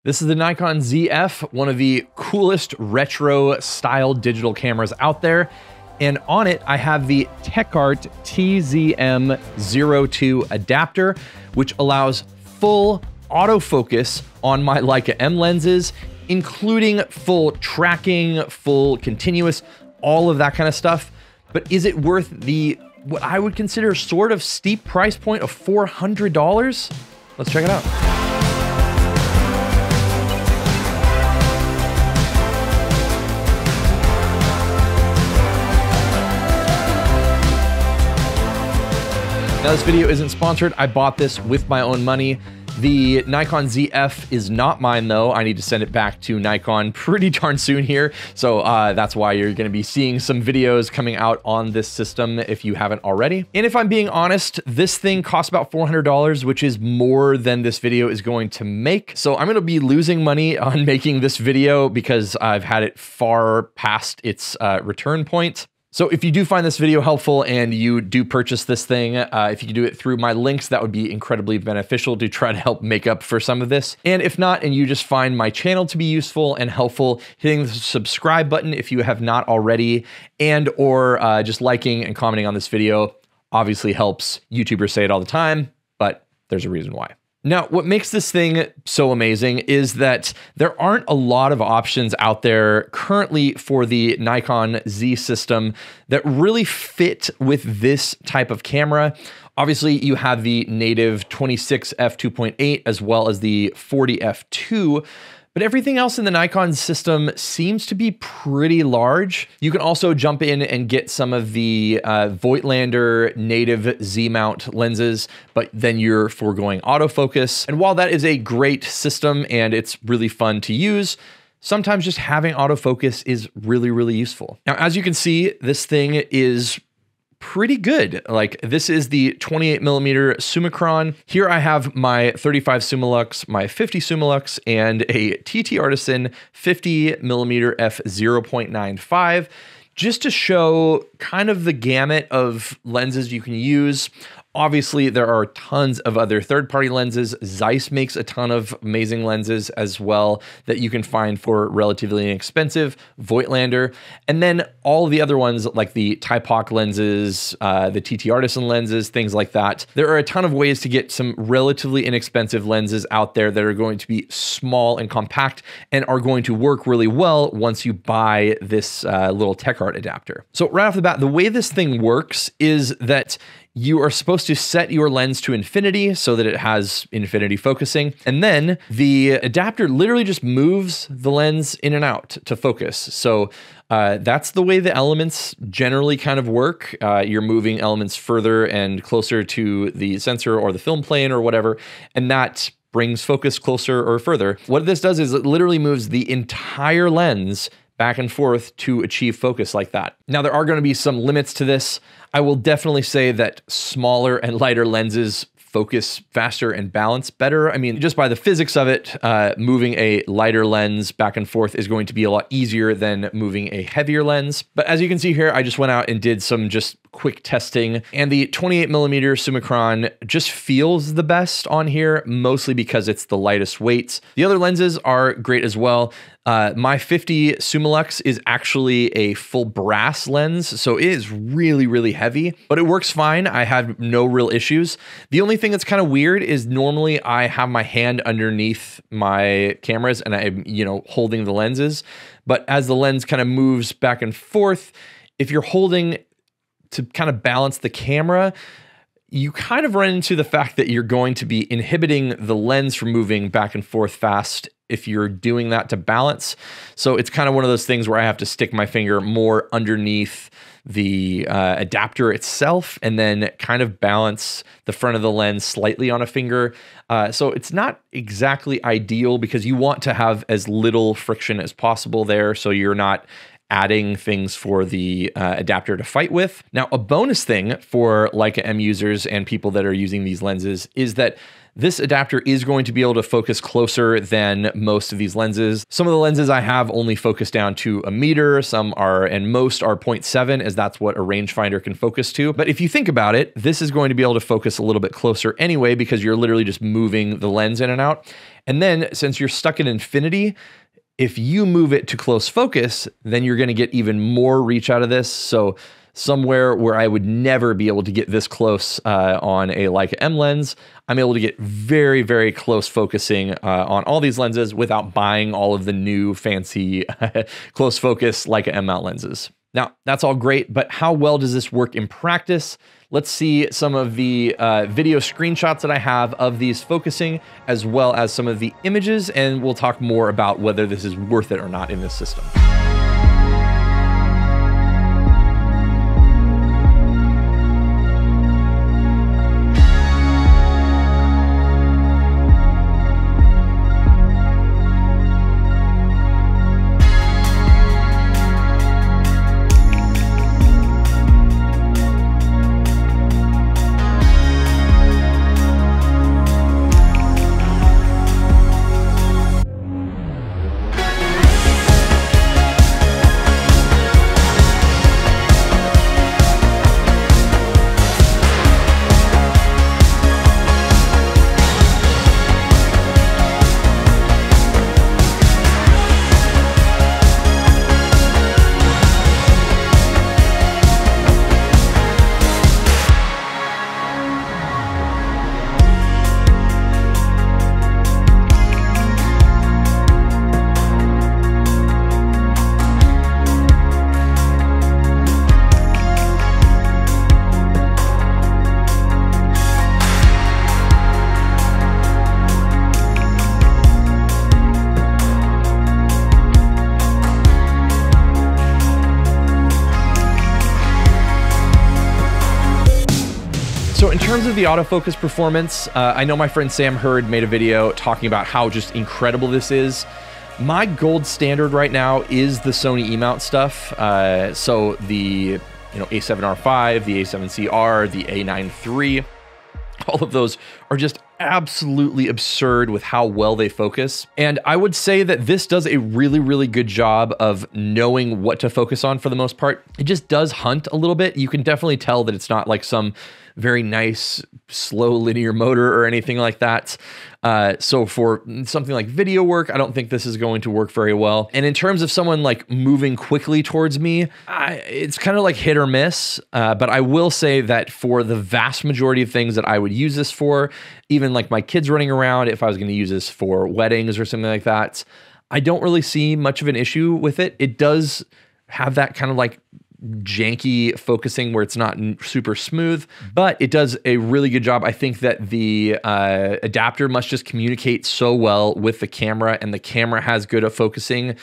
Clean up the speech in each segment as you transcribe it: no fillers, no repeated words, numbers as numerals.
This is the Nikon ZF, one of the coolest retro style digital cameras out there. And on it, I have the Techart TZM-02 adapter, which allows full autofocus on my Leica M lenses, including full tracking, full continuous, all of that kind of stuff. But is it worth the, what I would consider sort of steep price point of $400? Let's check it out. Now, this video isn't sponsored. I bought this with my own money. The Nikon ZF is not mine though. I need to send it back to Nikon pretty darn soon here. So that's why you're gonna be seeing some videos coming out on this system if you haven't already. And if I'm being honest, this thing costs about $400, which is more than this video is going to make. So I'm gonna be losing money on making this video because I've had it far past its return point. So if you do find this video helpful and you do purchase this thing, if you can do it through my links, that would be incredibly beneficial to try to help make up for some of this. And if not, and you just find my channel to be useful and helpful, hitting the subscribe button if you have not already, and or just liking and commenting on this video obviously helps. YouTubers say it all the time, but there's a reason why. Now, what makes this thing so amazing is that there aren't a lot of options out there currently for the Nikon Z system that really fit with this type of camera. Obviously, you have the native 26 f2.8 as well as the 40 f2. But everything else in the Nikon system seems to be pretty large. You can also jump in and get some of the Voigtlander native Z-mount lenses, but then you're foregoing autofocus. And while that is a great system and it's really fun to use, sometimes just having autofocus is really, really useful. Now, as you can see, this thing is pretty good. Like, this is the 28mm Summicron. Here I have my 35 Summilux, my 50 Summilux, and a TT Artisan 50mm f/0.95, just to show kind of the gamut of lenses you can use. Obviously, there are tons of other third-party lenses. Zeiss makes a ton of amazing lenses as well that you can find for relatively inexpensive. Voigtlander. And then all the other ones like the Typoc lenses, the TT Artisan lenses, things like that. There are a ton of ways to get some relatively inexpensive lenses out there that are going to be small and compact and are going to work really well once you buy this little Techart adapter. So right off the bat, the way this thing works is that you are supposed to set your lens to infinity so that it has infinity focusing. And then the adapter literally just moves the lens in and out to focus. So that's the way the elements generally kind of work. You're moving elements further and closer to the sensor or the film plane or whatever, and that brings focus closer or further. What this does is it literally moves the entire lens back and forth to achieve focus like that. Now, there are going to be some limits to this. I will definitely say that smaller and lighter lenses focus faster and balance better. I mean, just by the physics of it, moving a lighter lens back and forth is going to be a lot easier than moving a heavier lens. But as you can see here, I just went out and did some just quick testing, and the 28mm Summicron just feels the best on here, mostly because it's the lightest weight. The other lenses are great as well. My 50 Summilux is actually a full brass lens, so it is really, really heavy, but it works fine. I have no real issues. The only thing that's kind of weird is normally I have my hand underneath my cameras and I'm, holding the lenses, but as the lens kind of moves back and forth, if you're holding to kind of balance the camera, you kind of run into the fact that you're going to be inhibiting the lens from moving back and forth fast if you're doing that to balance. So it's kind of one of those things where I have to stick my finger more underneath the adapter itself and then kind of balance the front of the lens slightly on a finger. So it's not exactly ideal because you want to have as little friction as possible there so you're not adding things for the adapter to fight with. Now, a bonus thing for Leica M users and people that are using these lenses is that This adapter is going to be able to focus closer than most of these lenses. Some of the lenses I have only focus down to a meter, some are, and most are 0.7, as that's what a rangefinder can focus to. But if you think about it, this is going to be able to focus a little bit closer anyway, because you're literally just moving the lens in and out. And then since you're stuck in infinity, if you move it to close focus, then you're going to get even more reach out of this. So somewhere where I would never be able to get this close on a Leica M lens, I'm able to get very, very close focusing on all these lenses without buying all of the new fancy close focus Leica M mount lenses. Now, that's all great, but how well does this work in practice? Let's see some of the video screenshots that I have of these focusing, as well as some of the images, and we'll talk more about whether this is worth it or not in this system. So in terms of the autofocus performance, I know my friend Sam Hurd made a video talking about how just incredible this is. My gold standard right now is the Sony E-mount stuff. So the A7R5, the A7CR, the A9 III, all of those are just absolutely absurd with how well they focus. And I would say that this does a really, really good job of knowing what to focus on for the most part. It just does hunt a little bit. You can definitely tell that it's not like some very nice, slow linear motor or anything like that. So for something like video work, I don't think this is going to work very well. And in terms of someone like moving quickly towards me, it's kind of like hit or miss. But I will say that for the vast majority of things that I would use this for, even like my kids running around, if I was going to use this for weddings or something like that, I don't really see much of an issue with it. It does have that kind of like janky focusing where it's not super smooth, but it does a really good job. I think that the adapter must just communicate so well with the camera, and the camera has good focusing.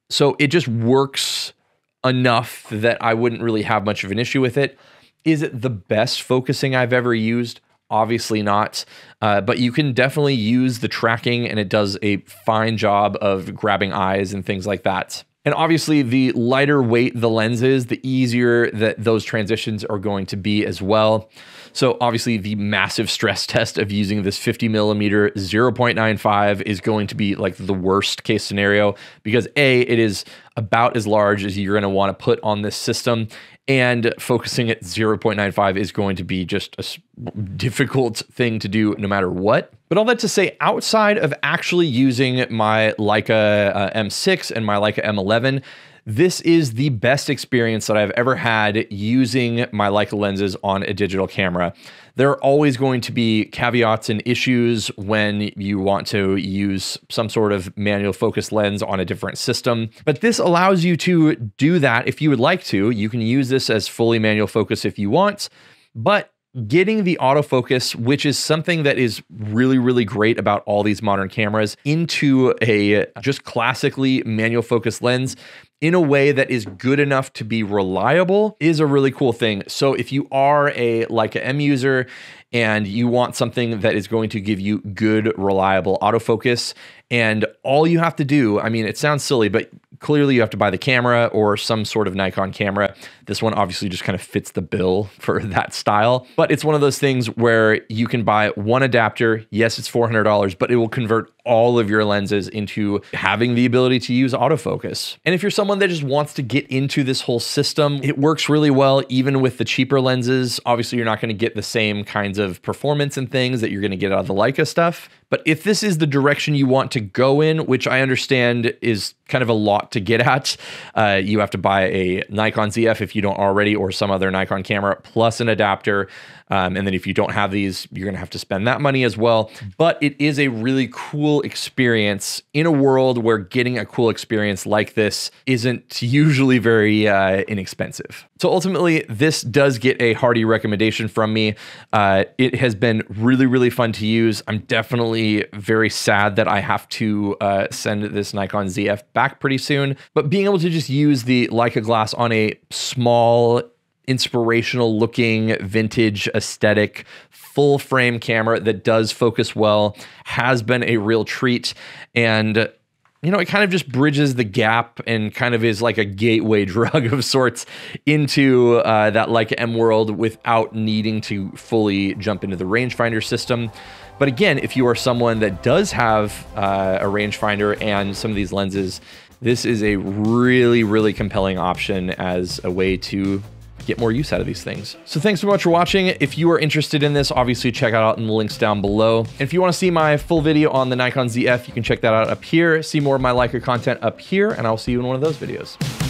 So it just works enough that I wouldn't really have much of an issue with it. Is it the best focusing I've ever used? Obviously not, but you can definitely use the tracking, and it does a fine job of grabbing eyes and things like that. And obviously, the lighter weight the lens is, the easier that those transitions are going to be as well. So obviously, the massive stress test of using this 50mm 0.95 is going to be like the worst case scenario, because A, it is about as large as you're going to want to put on this system, and focusing at 0.95 is going to be just a difficult thing to do no matter what. But all that to say, outside of actually using my Leica M6 and my Leica M11, this is the best experience that I've ever had using my Leica lenses on a digital camera. There are always going to be caveats and issues when you want to use some sort of manual focus lens on a different system, but this allows you to do that if you would like to. You can use this as fully manual focus if you want, but getting the autofocus, which is something that is really, really great about all these modern cameras, into a just classically manual focus lens in a way that is good enough to be reliable is a really cool thing. So if you are a Leica M user and you want something that is going to give you good, reliable autofocus, and all you have to do, I mean, it sounds silly, but clearly you have to buy the camera or some sort of Nikon camera. This one obviously just kind of fits the bill for that style, but it's one of those things where you can buy one adapter. Yes, it's $400, but it will convert all of your lenses into having the ability to use autofocus. And if you're someone that just wants to get into this whole system, it works really well even with the cheaper lenses. Obviously, you're not going to get the same kinds of performance and things that you're going to get out of the Leica stuff. But if this is the direction you want to go in, which I understand is kind of a lot to get at, you have to buy a Nikon ZF if you don't already, or some other Nikon camera, plus an adapter. And then if you don't have these, you're going to have to spend that money as well. But it is a really cool experience in a world where getting a cool experience like this isn't usually very inexpensive. So ultimately, this does get a hearty recommendation from me. It has been really, really fun to use. I'm definitely very sad that I have to send this Nikon ZF back pretty soon. But being able to just use the Leica glass on a small, inspirational looking, vintage aesthetic, full frame camera that does focus well has been a real treat. And you know, it kind of just bridges the gap and kind of is like a gateway drug of sorts into that Leica M world without needing to fully jump into the rangefinder system. But again, if you are someone that does have a rangefinder and some of these lenses, this is a really, really compelling option as a way to get more use out of these things. So thanks so much for watching. If you are interested in this, obviously check out in the links down below. And if you want to see my full video on the Nikon ZF, you can check that out up here. See more of my Leica content up here, and I'll see you in one of those videos.